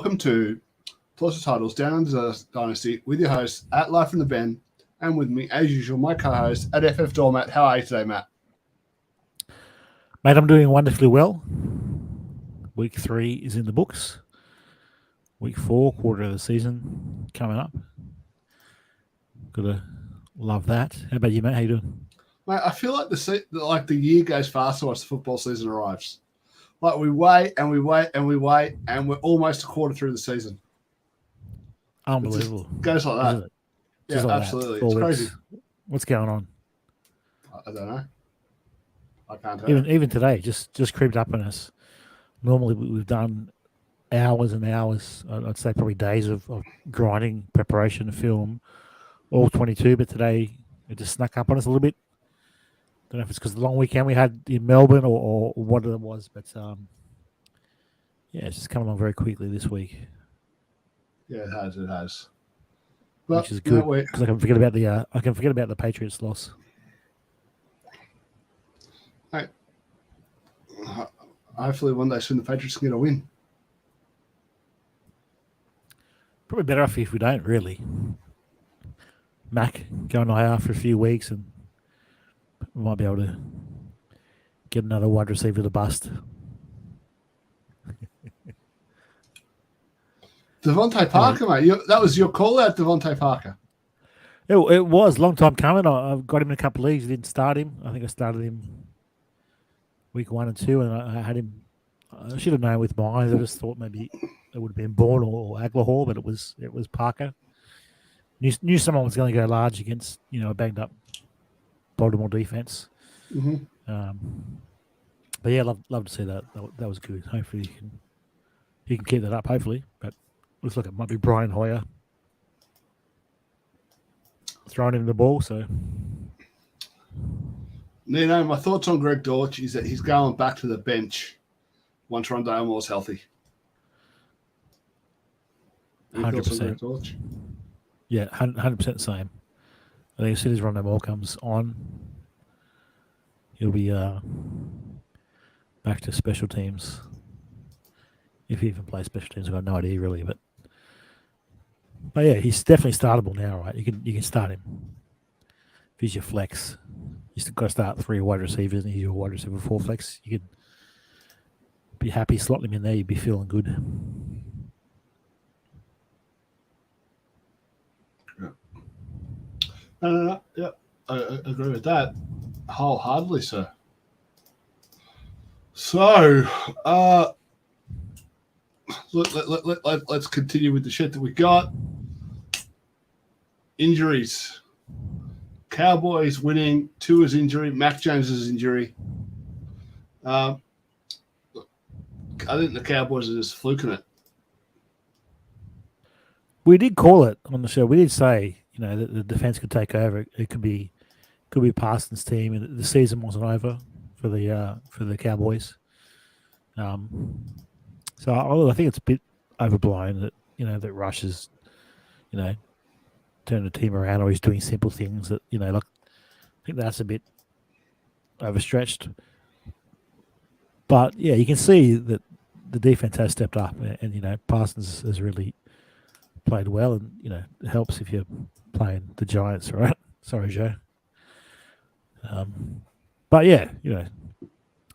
welcome to Plus the Titles Down Under Dynasty with your host at Life from the Ben, and with me, as usual, my co-host at FF Doormat. How are you today, Matt? Mate, I'm doing wonderfully well. Week 3 is in the books. Week 4, quarter of the season coming up. Gotta love that. How about you, mate? How you doing? Mate, I feel like the year goes faster once the football season arrives. Like we wait and we wait and we wait, and we're almost a quarter through the season. Unbelievable. It goes like that. Yeah, like absolutely. That. It's crazy. What's going on? I don't know. I can't tell you. Even today, just creeped up on us. Normally we've done hours and hours, I'd say probably days of grinding, preparation, film, all 22, but today it just snuck up on us a little bit. Don't know if it's because of the long weekend we had in Melbourne or what it was, but it's just come along very quickly this week. Yeah, it has. But which is good because I can forget about the Patriots loss. Hey, hopefully one day soon the Patriots can get a win. Probably better off if we don't, really. Mac going IR for a few weeks and we might be able to get another wide receiver to bust. Devontae Parker, mate. That was your call out, Devontae Parker. It was a long time coming. I've got him in a couple of leagues. I didn't start him. I think I started him week 1 and 2, and I had him. I should have known with my eyes. I just thought maybe it would have been Bourne or Aglahor, but it was Parker. Knew someone was going to go large against a banged up Baltimore defense. Mm-hmm. But yeah, love to see that. That was good. Hopefully he can keep that up. Hopefully, but looks like it might be Brian Hoyer throwing him the ball. So, Nino, my thoughts on Greg Dortch is that he's going back to the bench once Rondale Moore's healthy. 100%. Yeah, 100% the same. I think as soon as Rondale Moore comes on, he'll be back to special teams. If he even plays special teams, I've got no idea really, but yeah, he's definitely startable now, right? You can start him. If he's your flex, you still got to start 3 wide receivers, and he's your wide receiver 4 flex. You could be happy slotting him in there. You'd be feeling good. Yeah, I agree with that wholeheartedly, sir. So, let's continue with the shit that we got. Injuries. Cowboys winning. Tua's injury. Mac Jones's injury. I think the Cowboys are just fluking it. We did call it on the show. We did say, that the defense could take over. It could be Parsons' team, and the season wasn't over for the Cowboys. So I think it's a bit overblown that that Rush is, turning the team around, or he's doing simple things that I think that's a bit overstretched. But yeah, you can see that the defense has stepped up, and Parsons has really played well, and it helps if you're playing the Giants, right? Sorry, Joe. But yeah,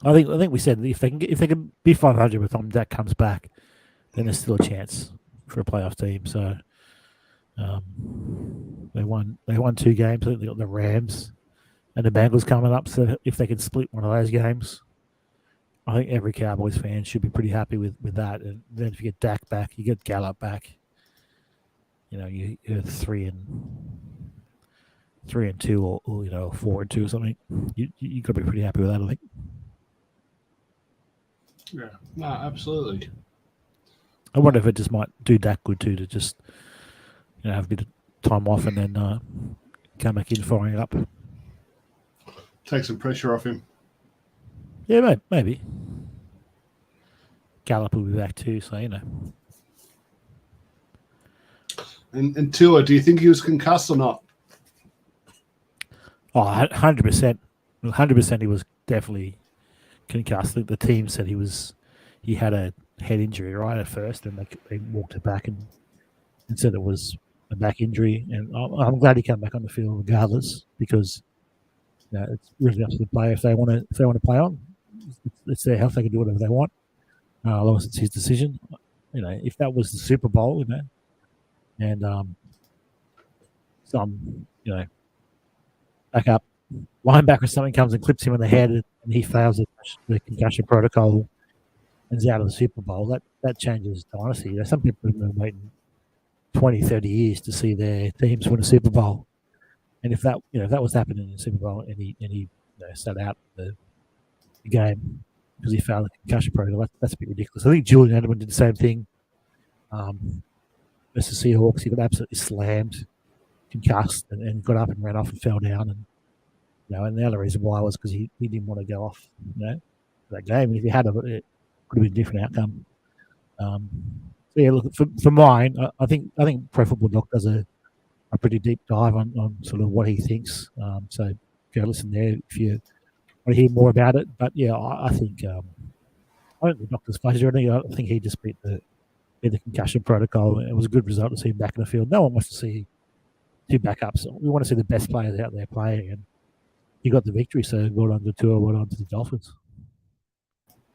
I think we said if they can be 500 by the time Dak comes back, then there's still a chance for a playoff team. So they won 2 games. I think they got the Rams and the Bengals coming up. So if they can split one of those games, I think every Cowboys fan should be pretty happy with that. And then if you get Dak back, you get Gallup back. You're 3-2 or 4-2 or something. You got to be pretty happy with that, I think. Yeah, no, absolutely. I wonder if it just might do Dak good too, to just have a bit of time off and then come back in firing up. Take some pressure off him. Yeah, maybe. Gallup will be back too, so And Tua, do you think he was concussed or not? Oh, 100%. 100% he was definitely concussed. The team said he was he had a head injury right at first, and they walked it back and said it was a back injury. And I'm glad he came back on the field regardless, because it's really up to the player if they want to play on. It's their health; they can do whatever they want, as long as it's his decision. If that was the Super Bowl, and some backup linebacker or something comes and clips him in the head, and he fails the concussion protocol and is out of the Super Bowl, that changes Dynasty. Some people have been waiting 20, 30 years to see their teams win a Super Bowl. And if that was happening in the Super Bowl and he sat out the game because he failed the concussion protocol, that's a bit ridiculous. I think Julian Edelman did the same thing versus Seahawks. He got absolutely slammed, concussed, and got up and ran off and fell down. And the other reason why was because he didn't want to go off, that game. And if he had, it could have been a different outcome. Look, for mine, I think Pro Football Doc does a pretty deep dive on sort of what he thinks. So go listen there if you want to hear more about it. But yeah, I think I don't think the doctor's pleasure. I think he just beat the concussion protocol. It was a good result to see him back in the field. No one wants to see two backups. We want to see the best players out there playing, and he got the victory. So well done to Tua, well done to the Dolphins.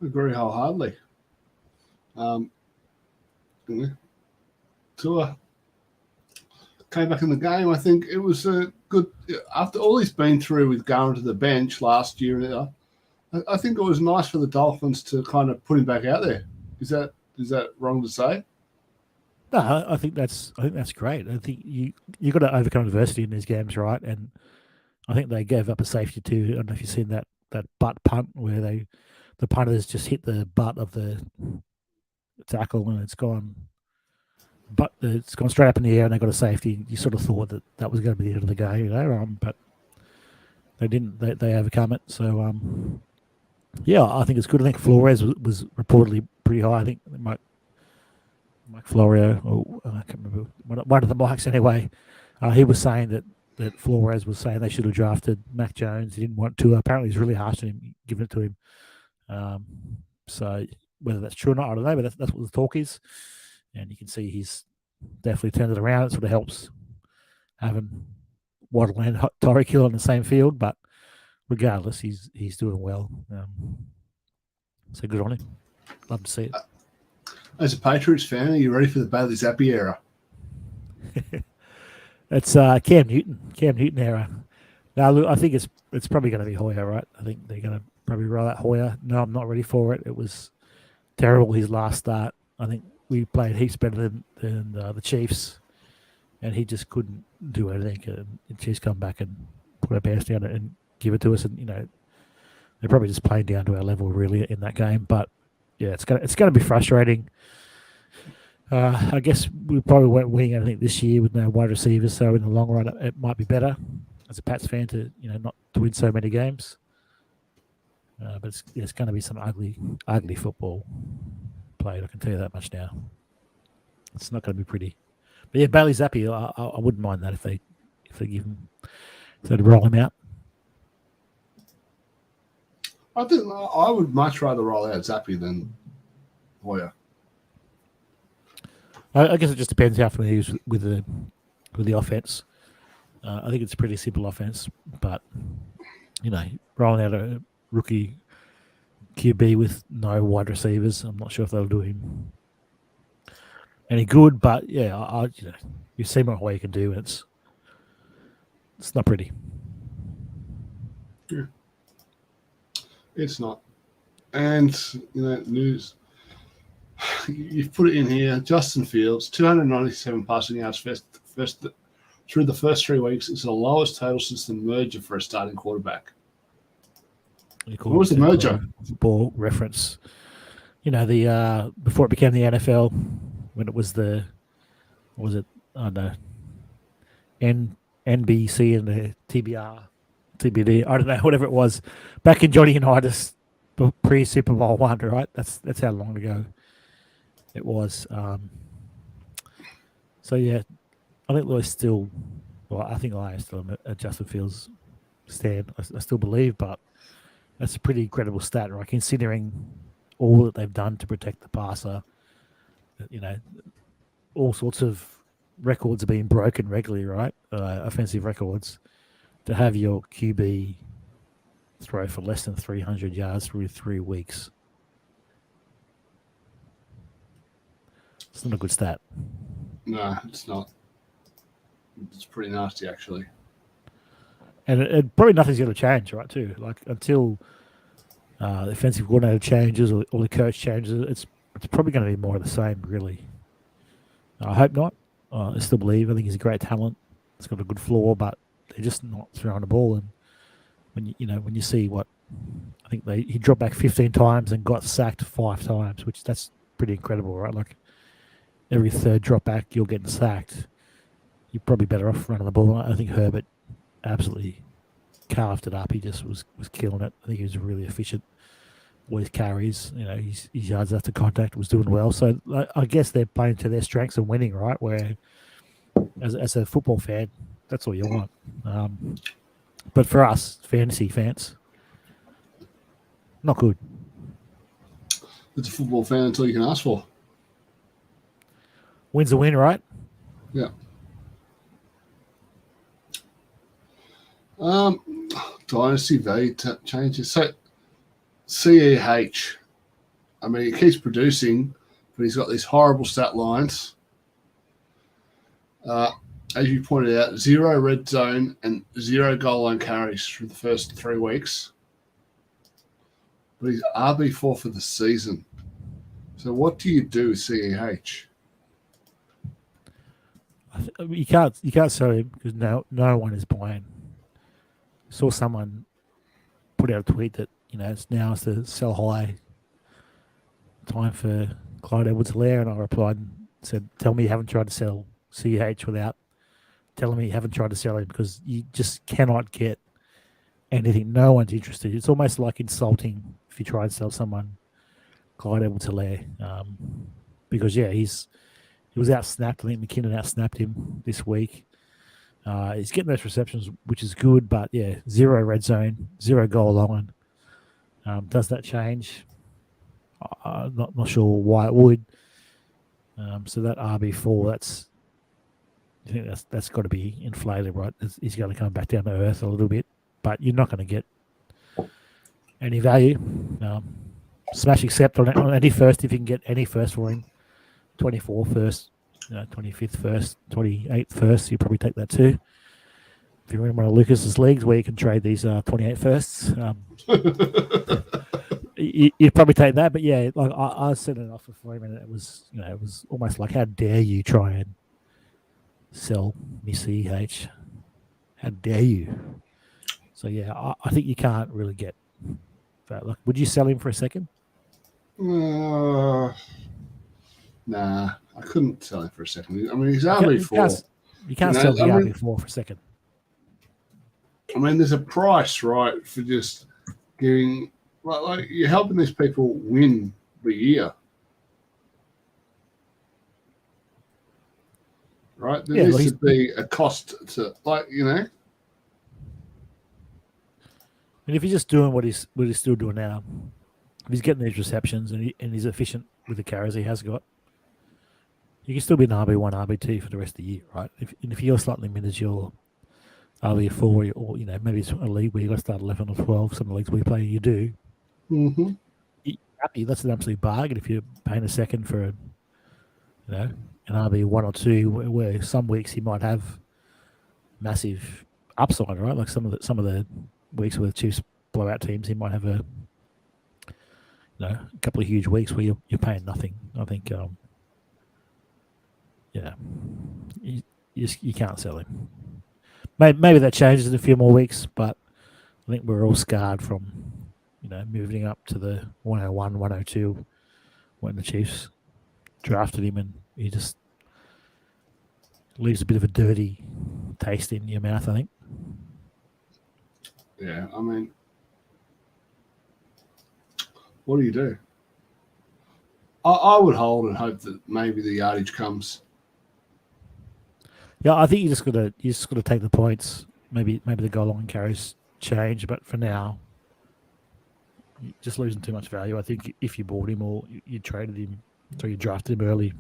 I agree wholeheartedly. Tua came back in the game. I think it was a good, after all he's been through with going to the bench last year. I think it was nice for the Dolphins to kind of put him back out there. Is that wrong to say? No, I think that's great. I think you got to overcome adversity in these games, right? And I think they gave up a safety too. I don't know if you've seen that butt punt where the punters just hit the butt of the tackle and it's gone straight up in the air and they got a safety. You sort of thought that was going to be the end of the game, but they didn't. They overcome it. So yeah, I think it's good. I think Flores was reportedly pretty high. I think Mike Florio, I can't remember, one of the mics anyway. He was saying that Flores was saying they should have drafted Mac Jones. He didn't want to. Apparently, he's really harsh on him, giving it to him. So whether that's true or not, I don't know. But that's what the talk is, and you can see he's definitely turned it around. It sort of helps having Waddle and Tyreek Hill on the same field. But regardless, he's doing well. So good on him. Love to see it. As a Patriots fan, are you ready for the Bailey Zappi era? It's Cam Newton era. Now, look, I think it's probably going to be Hoyer, right? I think they're going to probably roll out Hoyer. No, I'm not ready for it. It was terrible, his last start. I think we played heaps better than the Chiefs, and he just couldn't do anything. The Chiefs come back and put our pants down and give it to us, and they're probably just playing down to our level really in that game. But yeah, it's gonna be frustrating. I guess we probably won't win anything this year with no wide receivers. So in the long run, it might be better as a Pats fan to not to win so many games. But it's going to be some ugly football played. I can tell you that much now. It's not going to be pretty. But yeah, Bailey Zappi, I wouldn't mind that if they give him, if they'd roll him out. I think I would much rather roll out Zappi than Hoyer. I guess it just depends how familiar he is with the offense. I think it's a pretty simple offense, but rolling out a rookie QB with no wide receivers, I'm not sure if they'll do him any good. But yeah, you've seen what Hoyer can do, and it's not pretty. Yeah. It's not. And, news. You've put it in here. Justin Fields, 297 passing yards through the first 3 weeks. It's the lowest total since the merger for a starting quarterback. What was the merger? Football reference. The before it became the NFL, when it was NBC and the TBD, I don't know, whatever it was, back in Johnny Unitas, pre-Super Bowl one, right? That's how long ago it was. So yeah, I think Lewis still. Well, I think I still a Justin Fields stand. I still believe, but that's a pretty incredible stat, right? Considering all that they've done to protect the passer. You know, all sorts of records are being broken regularly, right? Offensive records. To have your QB throw for less than 300 yards through 3 weeks. It's not a good stat. No, it's not. It's pretty nasty, actually. And it probably nothing's going to change, right, too. Like, until the offensive coordinator changes or the coach changes, it's probably going to be more of the same, really. I hope not. I still believe. I think he's a great talent. He's got a good floor, but they're just not throwing the ball. And when you see what I think he dropped back 15 times and got sacked 5 times, which that's pretty incredible, right? Like, every third drop back, you're getting sacked. You're probably better off running the ball. I think Herbert absolutely carved it up. He just was killing it. I think he was really efficient. All his carries, his yards after contact was doing well. So I guess they're playing to their strengths and winning, right? Where as a football fan, that's all you want. But for us, fantasy fans, not good. It's a football fan until you can ask for. Win's a win, right? Yeah. Dynasty value changes. So CEH, I mean, he keeps producing, but he's got these horrible stat lines. As you pointed out, 0 red zone and 0 goal line carries through the first 3 weeks. But he's RB4 for the season. So what do you do with CEH? You can't sell him because no one is buying. Saw someone put out a tweet that it's the sell high time for Clyde Edwards-Helaire, and I replied and said, "Tell me you haven't tried to sell CH without telling me you haven't tried to sell him, because you just cannot get anything. No one's interested. It's almost like insulting if you try and sell someone Clyde Edwards-Helaire, because he was outsnapped. I think McKinnon outsnapped him this week. He's getting those receptions, which is good, but 0 red zone, 0 goal line. Does that change? I'm not sure why it would. So that RB4, I think that's got to be inflated, right? He's going to come back down to earth a little bit, but you're not going to get any value. Smash accept on any first if you can get any first for him. 24 first, 25th first, 28th first, you probably take that too. If you're in one of Lucas's leagues where you can trade these 28 firsts, you'd probably take that. But like I sent an offer for him, and it was almost like, how dare you try and sell me CH? How dare you? So I think you can't really get that. Like, would you sell him for a second? Nah, I couldn't sell him for a second. I mean, he's RB4. You can't sell the RB4 for a second. I mean, there's a price, right, for just giving. Like you're helping these people win the year, right? There needs to be a cost to, And if he's just doing what he's still doing now, if he's getting these receptions and he's efficient with the carries he has got, you can still be an RB1, RB2 for the rest of the year, right? If you're slightly minutes, you're RB4, or maybe it's a league where you got to start 11 or 12. Some of the leagues we play, you do. Mm-hmm. You're happy. That's an absolute bargain if you're paying a second for an RB1 or 2, where some weeks you might have massive upside, right? Like some of the weeks where the Chiefs blow out teams, he might have a couple of huge weeks where you're paying nothing. I think you can't sell him. Maybe that changes in a few more weeks, but I think we're all scarred from moving up to the 101, 102 when the Chiefs drafted him, and he just leaves a bit of a dirty taste in your mouth, I think. Yeah, I mean, what do you do? I would hold and hope that maybe the yardage comes. Yeah, I think you just got to take the points. Maybe the goal line carries change, but for now, you're just losing too much value. I think if you bought him or you traded him, so you drafted him early.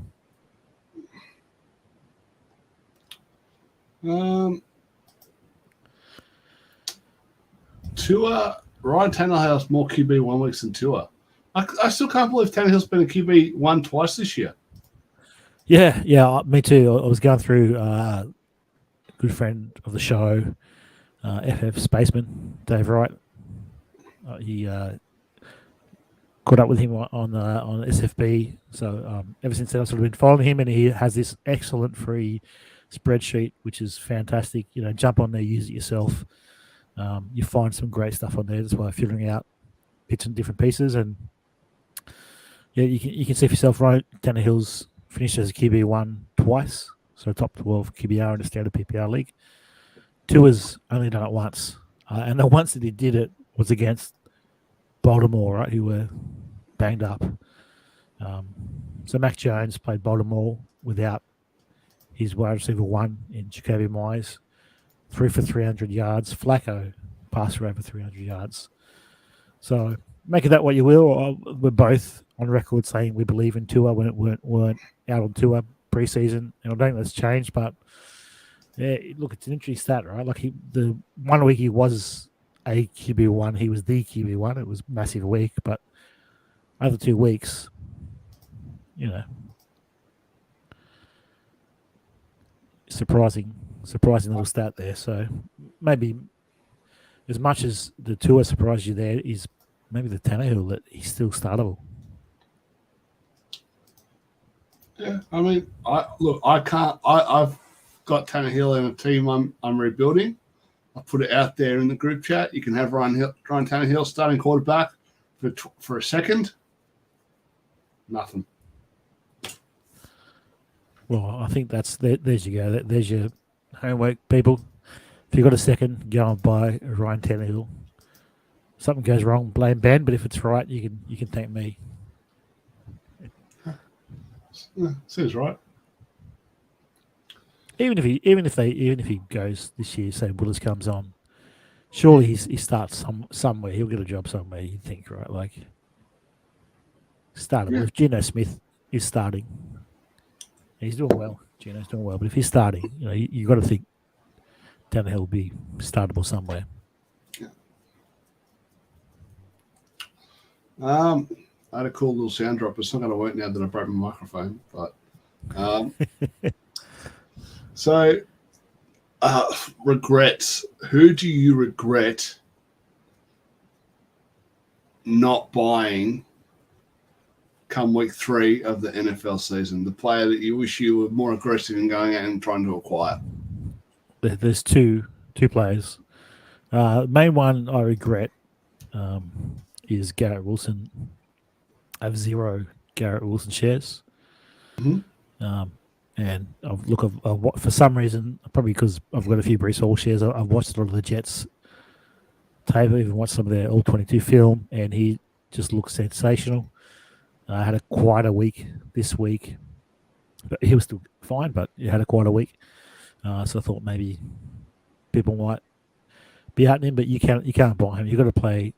Tua, Ryan Tannehill has more QB 1 weeks than Tua. I still can't believe Tannehill's been a QB 1 twice this year. Yeah, me too. I was going through a good friend of the show, FF Spaceman, Dave Wright. He caught up with him on SFB. So ever since then, I've sort of been following him, and he has this excellent free spreadsheet, which is fantastic. Jump on there, use it yourself. You find some great stuff on there. That's why figuring out bits and different pieces, and you can see for yourself. Right, Tannehill's finished as a QB1 twice, so top 12 QBR in a standard PPR league. Tua's only done it once, and the once that he did it was against Baltimore, right, who were banged up. So Mac Jones played Baltimore without his wide receiver 1 in Jacoby Myers, 3 for 300 yards. Flacco passed for over 300 yards. So make of that what you will. We're both on record saying we believe in Tua when it weren't out on Tua preseason, and I don't think that's changed. But yeah, look, it's an interesting stat, right? Like the 1 week he was a QB1, he was the QB1. It was a massive week, but other 2 weeks, surprising little stat there. So maybe as much as the Tua surprised you there, is maybe the Tannehill that he's still startable. Yeah, I mean, I've got Tannehill in a team I'm rebuilding. I put it out there in the group chat. You can have Ryan Tannehill starting quarterback for a second. Nothing. Well, I think there's you go. There's your homework, people. If you've got a second, go and buy Ryan Tannehill. Something goes wrong, blame Ben. But if it's right, you can thank me. Seems right. Even if he goes this year, say Willis comes on, surely he starts somewhere. He'll get a job somewhere. You think, right? Like startable. Yeah. If Geno Smith is starting, he's doing well. Geno's doing well, but if he's starting, you got to think Tannehill will be startable somewhere. Yeah. I had a cool little sound drop. It's not going to work now that I broke my microphone, but so regrets. Who do you regret not buying come week 3 of the NFL season? The player that you wish you were more aggressive in going out and trying to acquire? There's two players. Main one I regret is Garrett Wilson. I have 0 Garrett Wilson shares. Mm-hmm. And for some reason, probably because I've got a few Breece Hall shares, I've watched a lot of the Jets tape, even watched some of their All-22 film, and he just looks sensational. I had quite a week this week, but he was still fine, but he had quite a week. So I thought maybe people might be at him, but you can't buy him. You got to pay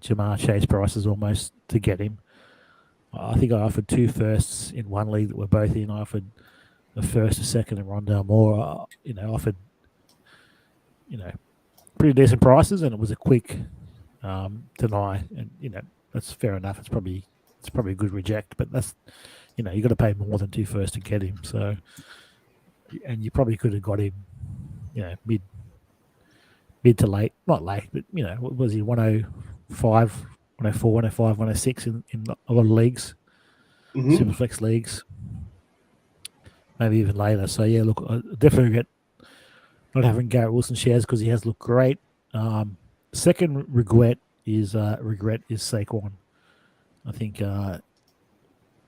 Jamar Chase prices almost to get him. I think I offered 2 firsts in one league that we're both in. I offered a first, a second, and Rondale Moore. Offered pretty decent prices, and it was a quick deny. And that's fair enough. It's probably a good reject, but that's you got to pay more than 2 firsts to get him. So, and you probably could have got him, mid to late, not late, but what was he 105? 104, 105, 106 in a lot of leagues, Superflex leagues, maybe even later. So, yeah, look, I definitely regret not having Garrett Wilson shares because he has looked great. Second regret is Saquon. I think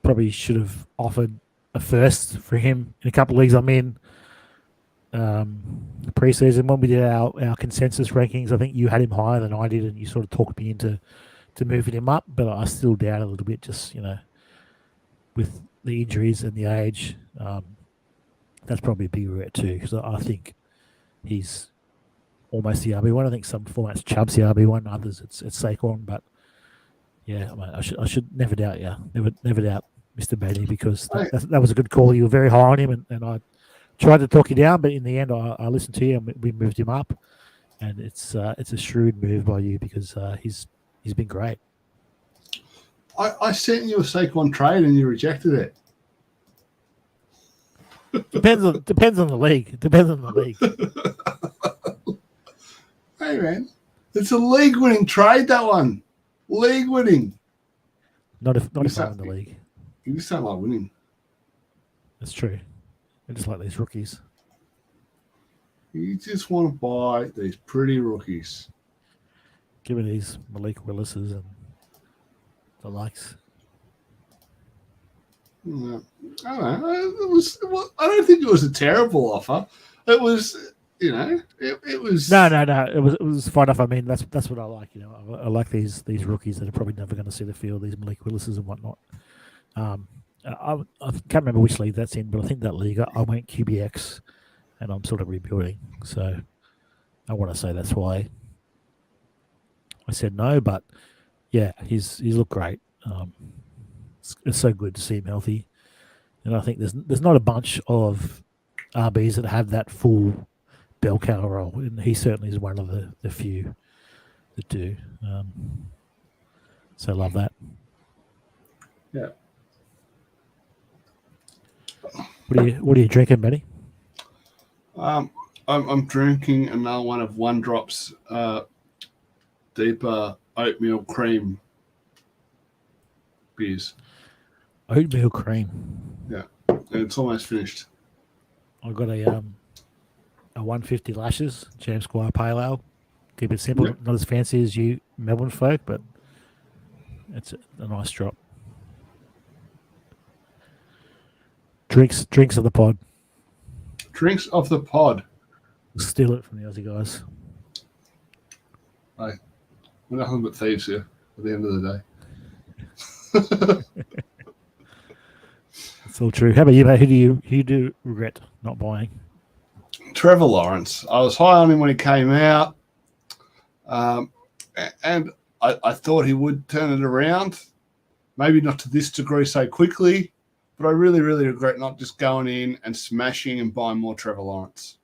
probably should have offered a first for him in a couple of leagues I'm in. Preseason when we did our consensus rankings, I think you had him higher than I did, and you sort of talked me into moving him up, but I still doubt a little bit, just with the injuries and the age. That's probably a big regret too, because I think he's almost the RB1. I think some formats Chubb's the RB1, others it's Saquon. But yeah, I should never doubt you, never doubt Mr. Benny, because that was a good call. You were very high on him, and I tried to talk you down, but in the end, I listened to you and we moved him up, and it's a shrewd move by you because he's been great. I sent you a Saquon trade and you rejected it. Depends on the league. Hey man, it's a league-winning trade. That one, league-winning. Not if I'm in the league. You just don't like winning. That's true. I just like these rookies. You just want to buy these pretty rookies. Give me these Malik Willises and the likes. I don't know. I don't think it was a terrible offer. It was, it was. No. It was fine enough. I mean, that's what I like. I like these rookies that are probably never going to see the field. These Malik Willises and whatnot. I can't remember which league that's in, but I think that league I went QBX, and I'm sort of rebuilding. So I want to say that's why I said no. But yeah, he's looked great. It's so good to see him healthy, and I think there's not a bunch of RBs that have that full bell cow role, and he certainly is one of the few that do. So love that. Yeah. What are you drinking, buddy? I'm drinking another one of One Drop's deeper oatmeal cream beers. Oatmeal cream. Yeah, and it's almost finished. I got a 150 Lashes Jam Squire Pale Ale. Keep it simple, not as fancy as you Melbourne folk, but it's a nice drop. Drinks of the pod. Drinks of the pod. Steal it from the Aussie guys. Hey, we're nothing but thieves here at the end of the day. It's all true. How about you, mate? Who do you regret not buying? Trevor Lawrence. I was high on him when he came out, and I thought he would turn it around. Maybe not to this degree so quickly, but I really, really regret not just going in and smashing and buying more Trevor Lawrence.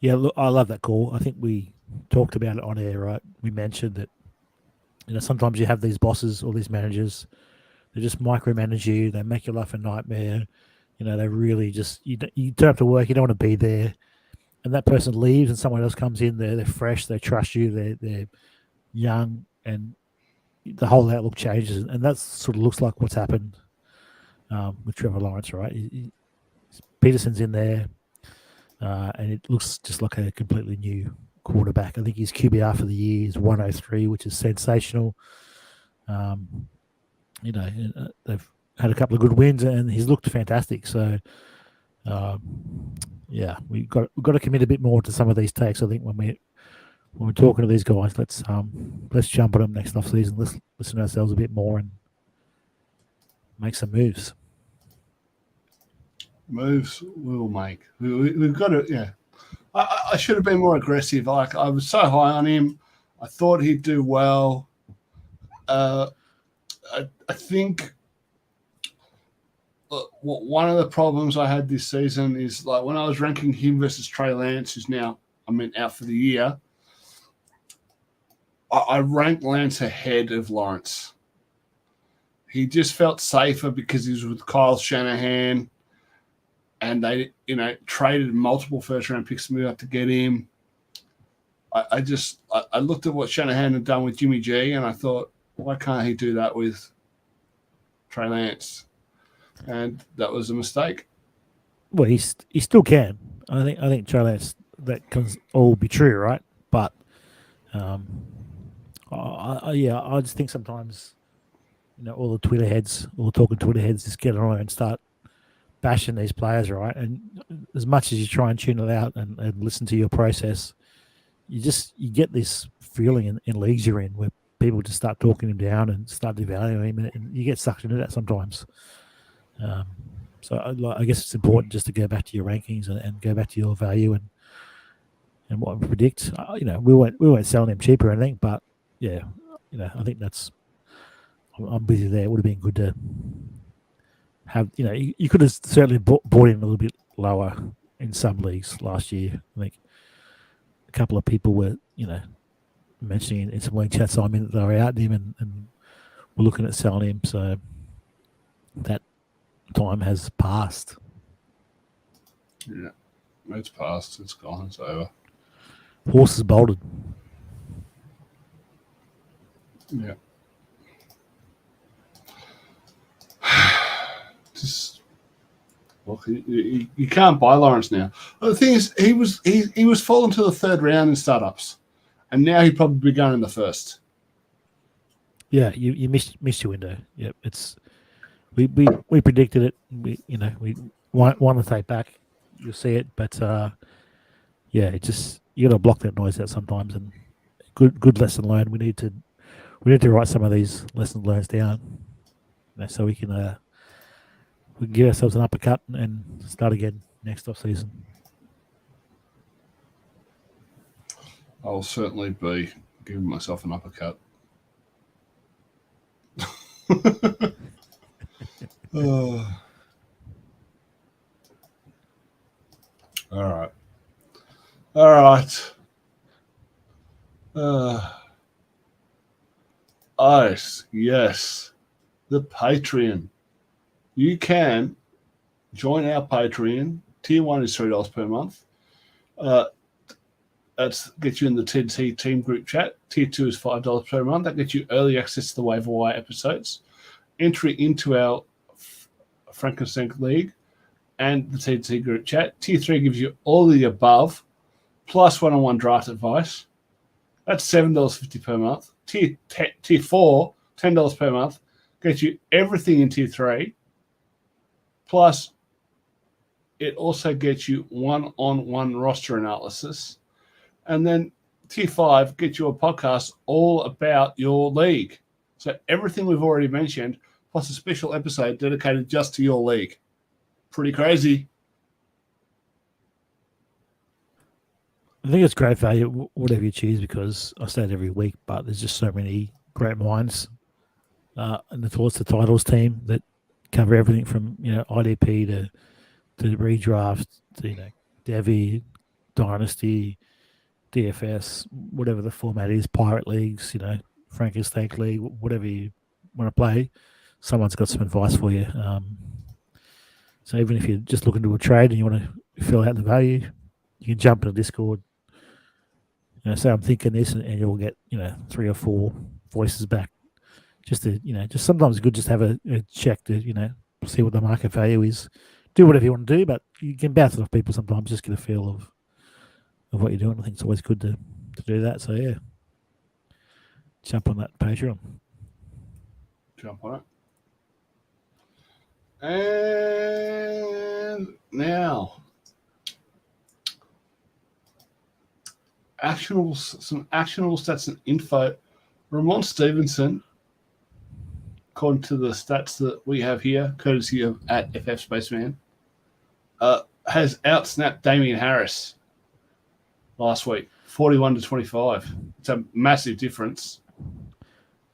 Yeah, look, I love that call. I think we talked about it on air, right? We mentioned that sometimes you have these bosses or these managers. They just micromanage you. They make your life a nightmare. They really just you turn up to work. You don't want to be there, and that person leaves, and someone else comes in. They're fresh. They trust you. They're young, and the whole outlook changes. And that sort of looks like what's happened with Trevor Lawrence, right? Peterson's in there, and it looks just like a completely new quarterback. I think his QBR for the year is 103, which is sensational. They've had a couple of good wins, and he's looked fantastic. So, we've got to commit a bit more to some of these takes. I think when we're talking to these guys, let's jump on them next off season. Let's listen to ourselves a bit more and make some moves. Moves we'll make. We've got to. Yeah, I should have been more aggressive. Like, I was so high on him. I thought he'd do well. I think one of the problems I had this season is, like, when I was ranking him versus Trey Lance, who's now out for the year, I ranked Lance ahead of Lawrence. He just felt safer because he was with Kyle Shanahan, and they traded multiple first-round picks to move up to get him. I looked at what Shanahan had done with Jimmy G, and I thought, why can't he do that with Trey Lance? And that was a mistake. Well, he still can. I think Trey Lance, that can all be true, right? But I just think sometimes all the Twitter heads, all the talking Twitter heads, just get on and start bashing these players, right? And as much as you try and tune it out and listen to your process, you get this feeling in leagues you're in where people just start talking him down and start devaluing him, and you get sucked into that sometimes. So I guess it's important just to go back to your rankings and go back to your value and and what we predict. We weren't selling him cheap or anything, but yeah, I think I'm with you there. It would have been good to have. You could have certainly bought him a little bit lower in some leagues last year. I think a couple of people were mentioning in some league chats I'm in that they were out him and were looking at selling him. So that time has passed. Yeah, it's passed. It's gone. It's over. Horse is bolted. Yeah. Just look, you can't buy Lawrence now. But the thing is, he was falling to the third round in startups, and now he'd probably be going in the first. Yeah, you missed your window. Yep, it's we predicted it. We want to take back. You'll see it, but yeah, it just you got to block that noise out sometimes. And good lesson learned. We need to write some of these lessons learned down, so we can give ourselves an uppercut and start again next off season. I'll certainly be giving myself an uppercut. All right. Yes, the Patreon. You can join our Patreon. Tier 1 is $3 per month. That gets you in the TNT team group chat. Tier 2 is $5 per month. That gets you early access to the Waiver Wire episodes, entry into our Frankenstein League, and the TNT group chat. Tier 3 gives you all the above, plus one-on-one draft advice. That's $7.50 per month. Tier 4, $10 per month, gets you everything in Tier 3, plus it also gets you one-on-one roster analysis. And then Tier 5 gets you a podcast all about your league. So everything we've already mentioned, plus a special episode dedicated just to your league. Pretty crazy. I think it's great value, whatever you choose, because I say it every week, but there's just so many great minds in the Thoughts to Titles team that cover everything from IDP to redraft to Devi, Dynasty, DFS, whatever the format is, Pirate Leagues, Frankenstein League, whatever you want to play, someone's got some advice for you. So even if you're just looking to a trade and you want to fill out the value, you can jump into Discord. Say I'm thinking this, and you'll get 3 or 4 voices back. Just sometimes it's good just to have a check to see what the market value is. Do whatever you want to do, but you can bounce it off people sometimes. Just get a feel of what you're doing. I think it's always good to do that. So yeah, jump on that Patreon. Jump on it. And now, some actionable stats and info. Ramon Stevenson, according to the stats that we have here, courtesy of @FF Spaceman, has outsnapped Damian Harris last week, 41-25. It's a massive difference.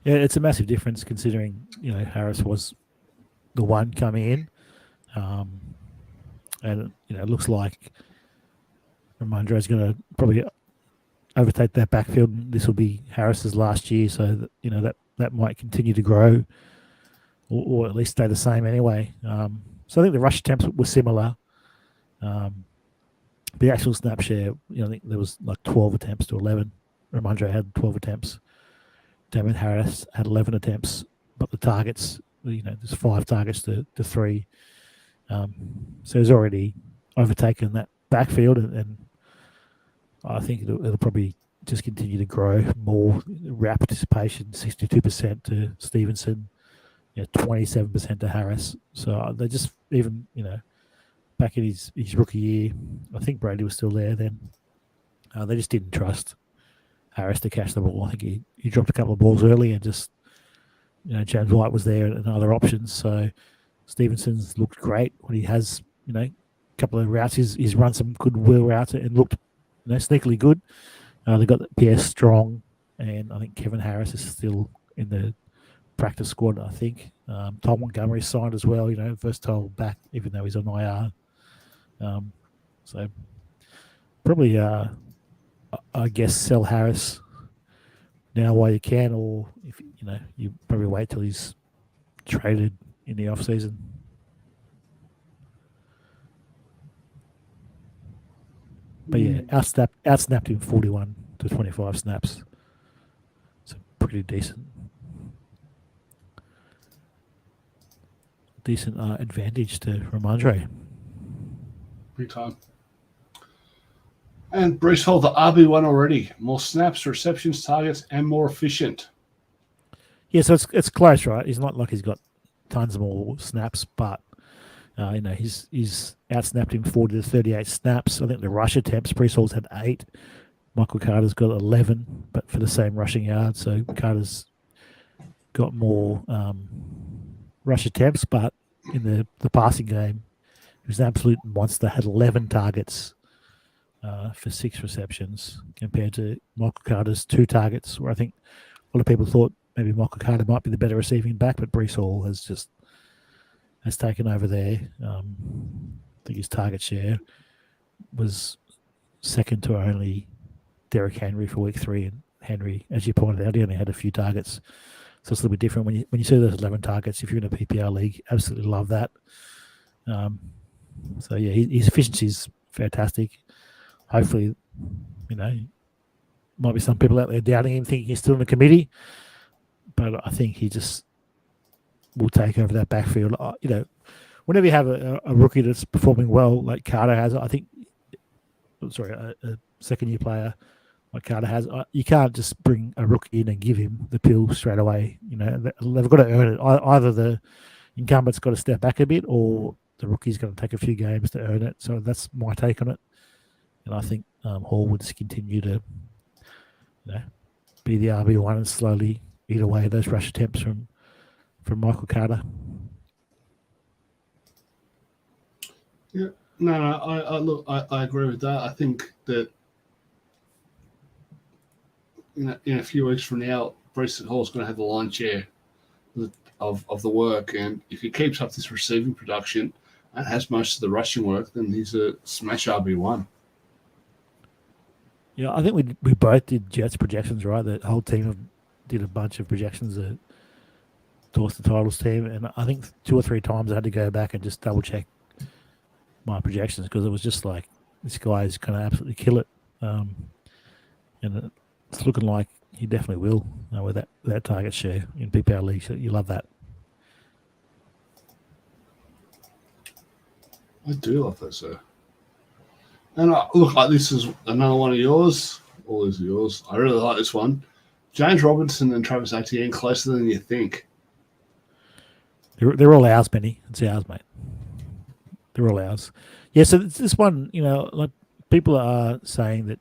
Yeah, it's a massive difference considering Harris was the one coming in, and it looks like Ramondre is going to probably overtake that backfield. This will be Harris's last year, so that might continue to grow, or at least stay the same anyway. So I think the rush attempts were similar. The actual snap share, I think there was like 12 attempts to 11. Ramondre had 12 attempts. Damon Harris had 11 attempts, but the targets, there's 5 targets to 3. So he's already overtaken that backfield, and I think it'll probably just continue to grow more. Route participation, 62% to Stevenson, 27% to Harris. So they just even, back in his rookie year, I think Brady was still there then. They just didn't trust Harris to catch the ball. I think he dropped a couple of balls early, and just, James White was there and other options. So Stevenson's looked great when he has, a couple of routes. He's run some good wheel routes and looked sneakily good. They've got PS Strong, and I think Kevin Harris is still in the practice squad, I think. Tom Montgomery signed as well, versatile back, even though he's on IR. So probably, I guess, sell Harris now while you can, or if you probably wait till he's traded in the off season. But yeah, outsnapped him 41 to 25 snaps. So pretty decent advantage to Ramondre. Big time. And Brees Hall, the RB1 already. More snaps, receptions, targets, and more efficient. Yeah, so it's close, right? He's not like he's got tons more snaps, but he's outsnapped him 40 to 38 snaps. I think the rush attempts, Brees Hall's had 8. Michael Carter's got 11, but for the same rushing yards. So Carter's got more rush attempts, but in the passing game, he was an absolute monster. Had 11 targets for 6 receptions compared to Michael Carter's 2 targets, where I think a lot of people thought maybe Michael Carter might be the better receiving back, but Brees Hall has taken over there. I think his target share was second to only Derrick Henry for week 3, and Henry, as you pointed out, he only had a few targets. So it's a little bit different when you see those 11 targets. If you're in a PPR league, absolutely love that. So yeah, his efficiency is fantastic. Hopefully, might be some people out there doubting him, thinking he's still in the committee, but I think he just will take over that backfield. Whenever you have a rookie that's performing well, like Carter has, I think. A second-year player like Carter has, you can't just bring a rookie in and give him the pill straight away. They've got to earn it. Either the incumbent's got to step back a bit, or the rookie's going to take a few games to earn it. So that's my take on it. And I think Hall would just continue to, be the RB1 and slowly eat away those rush attempts from Michael Carter. Yeah, no, I agree with that. I think that in a few weeks from now, Brees Hall's going to have the lion's share of the work, and if he keeps up this receiving production and has most of the rushing work, then he's a smash RB1. Yeah, I think we both did Jets projections, right? The whole team did a bunch of projections that towards the titles team, and I think 2 or 3 times I had to go back and just double check my projections, because it was just like, this guy is going to absolutely kill it, and it's looking like he definitely will with that target share in PPR league. So you love that. I do love that, sir. And look, like, this is another one of yours. All these are yours. I really like this one. James Robinson and Travis Etienne closer than you think. They're all ours, Benny. It's ours, mate. They're all ours. Yeah, so this one, like, people are saying that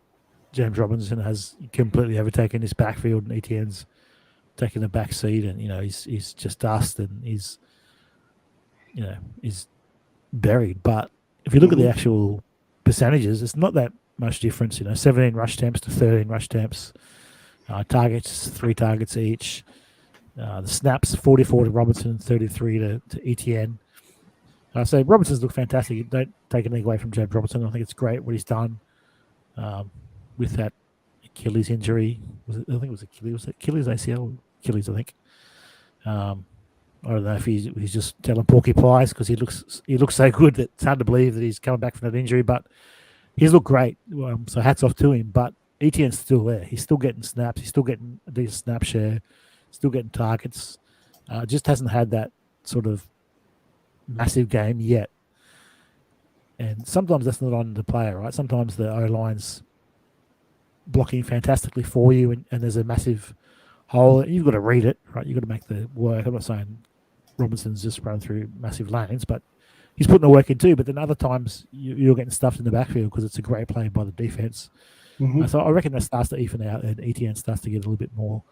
James Robinson has completely overtaken his backfield, and Etienne's taking the back seat, and he's just dust, and he's buried. But if you look at the actual percentages, it's not that much difference. 17 rush attempts to 13 rush attempts, targets 3 targets each. The snaps 44 to Robinson, 33 to Etienne. So Robinson's looked fantastic. Don't take anything away from James Robinson. I think it's great what he's done with that Achilles injury. I think it was Achilles. Was it Achilles ACL? Achilles, I think. I don't know if he's just telling porky pies, because he looks so good that it's hard to believe that he's coming back from that injury. But he's looked great. So hats off to him. But Etienne's still there. He's still getting snaps. He's still getting a decent snap share. Still getting targets. Just hasn't had that sort of massive game yet. And sometimes that's not on the player, right? Sometimes the O-line's blocking fantastically for you, and there's a massive hole. You've got to read it, right? You've got to make the work. I'm not saying Robinson's just run through massive lanes, but he's putting the work in too. But then other times you're getting stuffed in the backfield because it's a great play by the defense. Mm-hmm. So I reckon that starts to even out, and Etienne starts to get a little bit more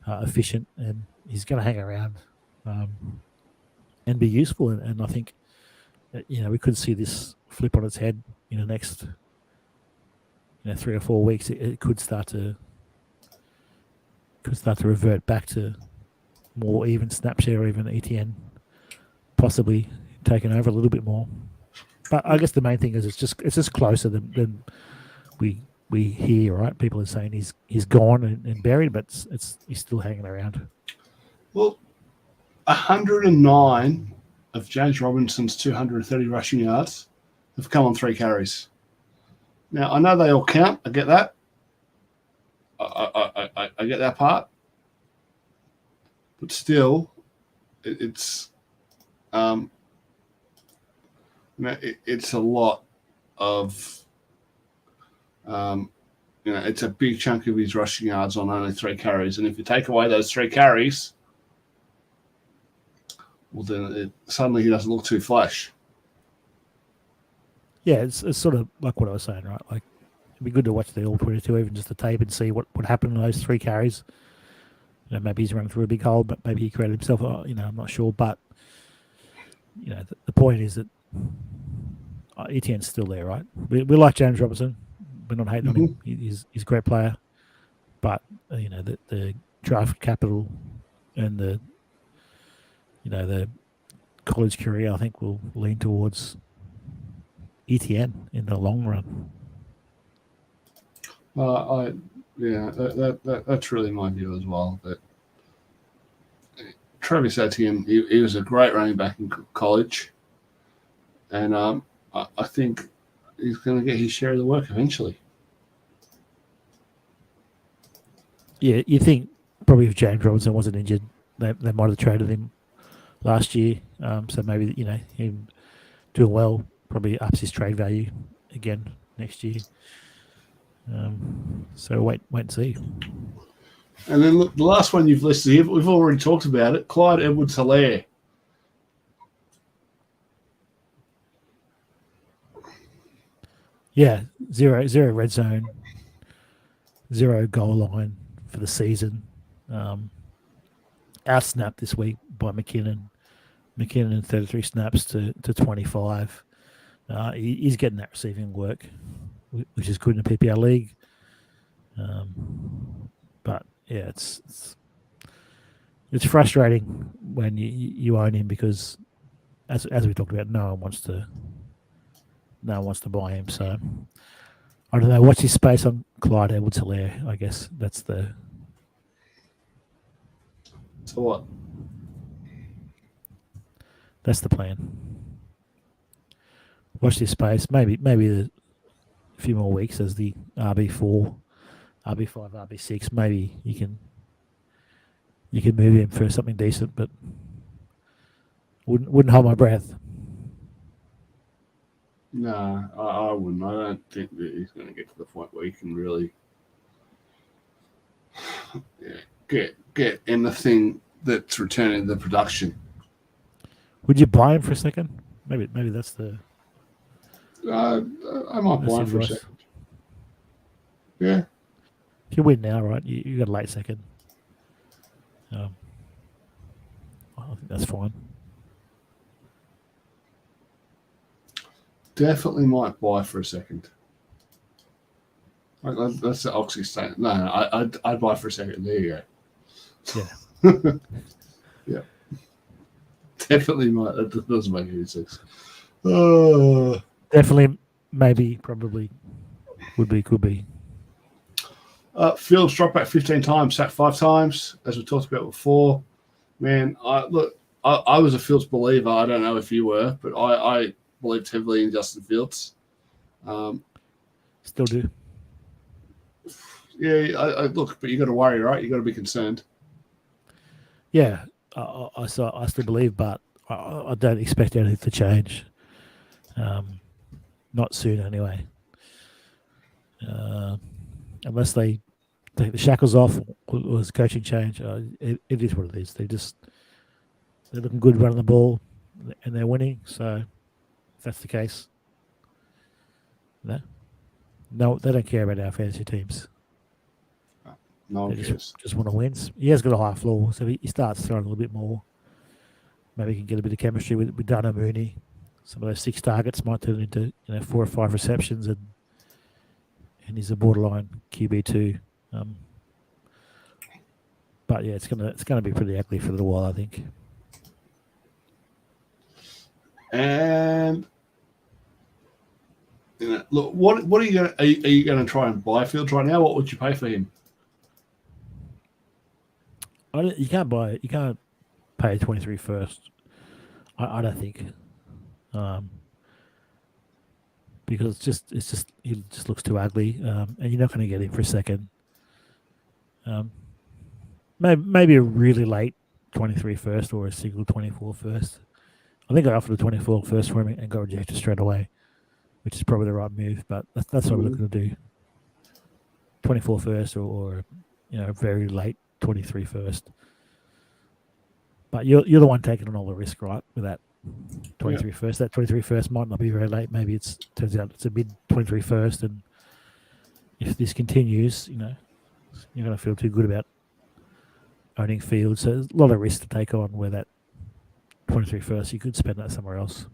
efficient, and he's going to hang around and be useful. And I think that, we could see this flip on its head in the next 3 or 4 weeks, it could start to revert back to more even snap share, or even ETN possibly taking over a little bit more. But I guess the main thing is it's just closer than we hear, right? People are saying he's gone and buried, but he's still hanging around. Well, 109 of James Robinson's 230 rushing yards have come on 3 carries. Now, I know they all count. I get that. I get that part. But still, it's it's a lot of it's a big chunk of his rushing yards on only 3 carries, and if you take away those 3 carries, well, then suddenly he doesn't look too flash. Yeah, it's sort of like what I was saying, right? Like, it'd be good to watch the All-22, even just the tape, and see what happened in those 3 carries. Maybe he's running through a big hole, but maybe he created himself. I'm not sure. But the point is that Etienne's still there, right? We like James Robinson. We're not hating on him. He's a great player. But the draft capital and the college career, I think, will lean towards Etienne in the long run. That's really my view as well. But Travis Etienne, he was a great running back in college, and I think he's going to get his share of the work eventually. Yeah, you think probably if James Robinson wasn't injured, they might have traded him last year. So maybe him doing well probably ups his trade value again next year. So wait and see. And then look, the last one you've listed here, we've already talked about it. Clyde Edwards-Helaire. Yeah, zero red zone, 0 goal line for the season. Outsnapped this week by McKinnon. McKinnon 33 snaps to 25. He's getting that receiving work, which is good in a PPR league. But yeah, it's frustrating when you own him, because as we talked about, no one wants to buy him. So I don't know. What's his space on Clyde Edwards-Helaire? I guess that's the. So what? That's the plan. Watch this space. Maybe a few more weeks as the RB4, RB5, RB6. Maybe you can move him for something decent, but wouldn't hold my breath. No, I wouldn't. I don't think that he's going to get to the point where he can really get anything that's returning the production. Would you buy him for a second? Maybe that's the. I might buy him for a second. Yeah. If you win now, right? You got a late second. I think that's fine. Definitely might buy for a second. That's the Oxy statement. No, I'd buy for a second. There you go. Yeah. Yeah. Definitely might. That doesn't make any sense. Definitely, maybe, probably, could be. Fields dropped back 15 times, sacked 5 times, as we talked about before. Man, I was a Fields believer. I don't know if you were, but I believed heavily in Justin Fields. Still do. Yeah, I look, but you got to worry, right? You got to be concerned. Yeah, I still believe, but I don't expect anything to change. Not soon, anyway. Unless they take the shackles off or there's a coaching change. It is what it is. They're looking good running the ball, and they're winning. So if that's the case, no, they don't care about our fantasy teams. No one They cares. just want to win. He has got a high floor, so he starts throwing a little bit more. Maybe he can get a bit of chemistry with Dana Mooney. Some of those 6 targets might turn into 4 or 5 receptions, and and he's a borderline QB2. But yeah, it's gonna be pretty ugly for a little while, I think. And look, what are you going? Are you going to try and buy Fields right now? What would you pay for him? You can't pay 23 first. I don't think, because he just looks too ugly, and you're not going to get him for a second. Maybe a really late 23 first or a single 24 first. I think I offered a 24 first for him and got rejected straight away, which is probably the right move. But that's what we're looking to do. 24 first or very late 23 first. But you're the one taking on all the risk, right? With that 23 first. That 23 first might not be very late. Maybe turns out it's a mid 23 first, and if this continues, you're going to feel too good about owning Fields. So there's a lot of risk to take on where that 23 first, you could spend that somewhere else.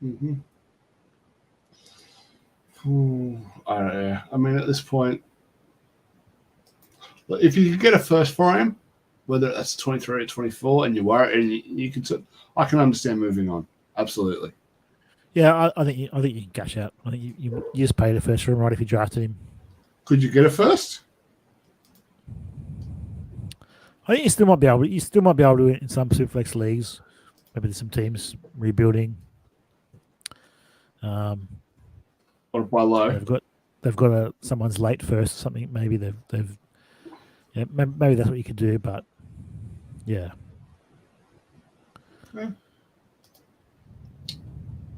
Mm-hmm. I don't know. I mean, at this point, if you could get a first for him, whether that's 23 or 24, and you worry, and you can, I can understand moving on. Absolutely. Yeah, I think you can cash out. I think you just paid a first for him, right? If you drafted him, could you get a first? I think you still might be able. You still might be able to in some Superflex leagues. Maybe there's some teams rebuilding. Or buy low. They've got someone's late first or something. Maybe they've maybe that's what you could do. But yeah. Not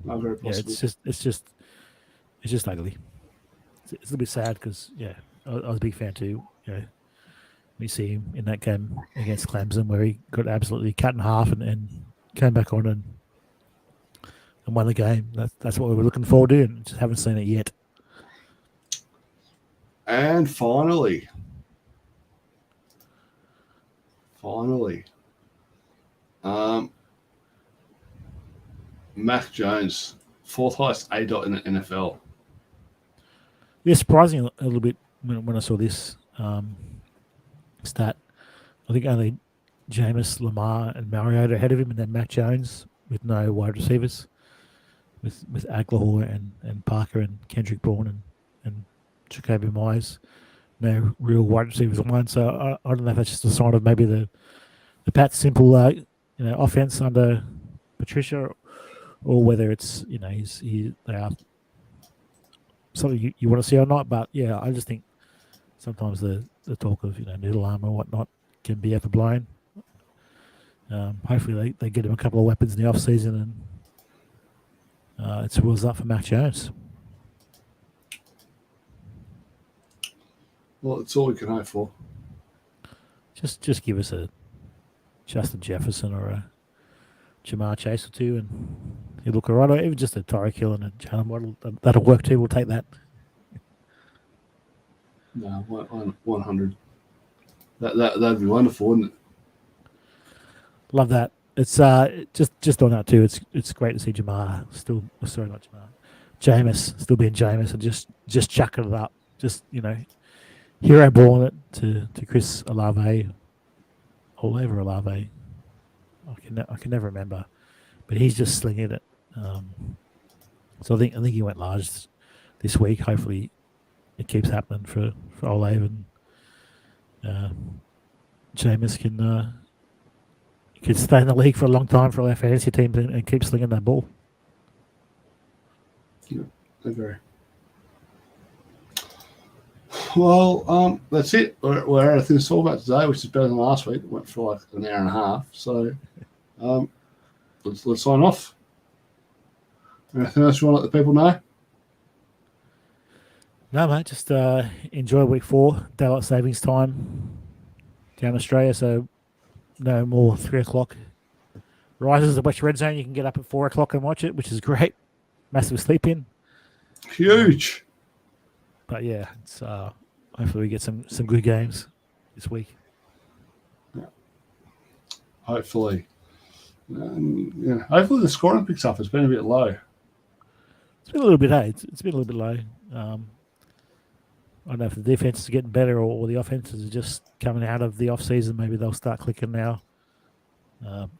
very possible. Yeah, it's just ugly. It's a little bit sad because I was a big fan too. We see him in that game against Clemson where he got absolutely cut in half and came back on and won the game. That's what we were looking forward to, and just haven't seen it yet. And finally, Mac Jones, fourth highest ADOT in the NFL. Yeah, surprising a little bit when I saw this stat. I think only Jameis, Lamar, and Mariota ahead of him, and then Mac Jones with no wide receivers, with Aguilar and Parker and Kendrick Bourne and Jacoby Myers. No real wide receivers on. So I don't know if that's just a sign of maybe the Pat Simple offense under Patricia, or whether it's they are something you want to see or not. But yeah, I just think sometimes the talk of noodle arm or whatnot can be overblown. Hopefully they get him a couple of weapons in the off season, and it's wheels up for Mac Jones. Well, it's all we can hope for. Just give us a Justin Jefferson or a Jamar Chase or two, and he'll look all right. Or even just a Tyreek Hill and a Jalen Waddle. That'll work too. We'll take that. No, 100. That'd be wonderful, wouldn't it? Love that. It's just on that too. It's great to see Jameis still being Jameis and just chucking it up. Just hero balling it to Chris Olave. I can never remember, but he's just slinging it. So I think he went large this week. Hopefully, it keeps happening for Olave, and Jameis can stay in the league for a long time for our fantasy teams and keep slinging that ball. Yeah, I agree. Well, that's it. We're out of things to talk about today, which is better than last week. It went for like an hour and a half. So let's sign off. Anything else you want to let the people know? No, mate. Just enjoy week 4, daylight savings time down Australia. So no more 3 o'clock rises at West Red Zone. You can get up at 4 o'clock and watch it, which is great. Massive sleep in. Huge. But yeah, it's hopefully we get some good games this week. Yeah. Hopefully. Hopefully the scoring picks up. It's been a bit low. It's been a little bit, hey, it's been a little bit low. I don't know if the defense is getting better or the offenses are just coming out of the off season. Maybe they'll start clicking now.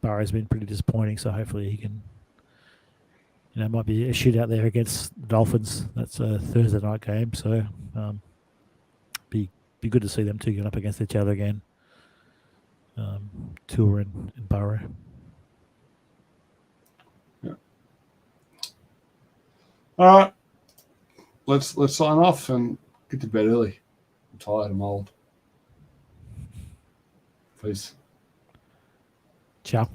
Burrow's been pretty disappointing, so hopefully he can. Might be a shootout there against the Dolphins. That's a Thursday night game, so be good to see them two get up against each other again. Tua and Burrow. Yeah. All right. Let's sign off and get to bed early. I'm tired. I'm old. Peace. Ciao.